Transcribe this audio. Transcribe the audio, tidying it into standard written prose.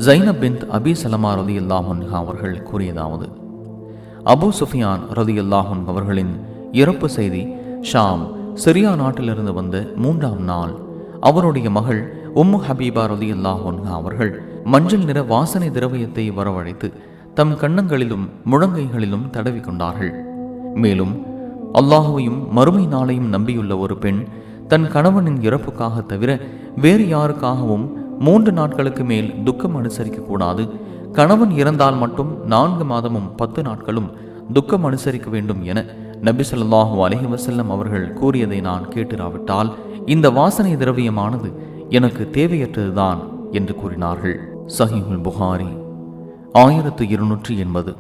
ஜைனப் பின்த் அபி சலமா ரலியல்லாஹு அன்ஹா அவர்கள் கூறியதாவது, அபூ சுஃபியான் ரலியல்லாஹு அன்ஹு அவர்களின் இறப்பு செய்தி ஷாம் சிரியா நாட்டிலிருந்து வந்த 3ஆம் நாள் அவருடைய மகள் உம்மு ஹபீபா ரலியல்லாஹு அன்ஹா அவர்கள் மஞ்சள் நிற வாசனை திரவியத்தை வரவழைத்து தம் கன்னங்களிலும் முழங்கைகளிலும் தடவி கொண்டார்கள். மேலும் அல்லாஹுவையும் மறுமை நாளையும் நம்பியுள்ள ஒரு பெண் தன் கணவனின் இறப்புக்காக தவிர வேறு யாருக்காகவும் 3 நாட்களுக்கு மேல் துக்கம் அனுசரிக்க கூடாது. கணவன் இறந்தால் மட்டும் 4 மாதமும் 10 நாட்களும் துக்கம் அனுசரிக்க வேண்டும் என நபி ஸல்லல்லாஹு அலைஹி வஸல்லம் அவர்கள் கூறியதை நான் கேட்டிராவிட்டால் இந்த வாசனை திரவியமானது எனக்கு தேவையற்றதுதான் என்று கூறினார்கள். சஹீஹுல் புகாரி 1280.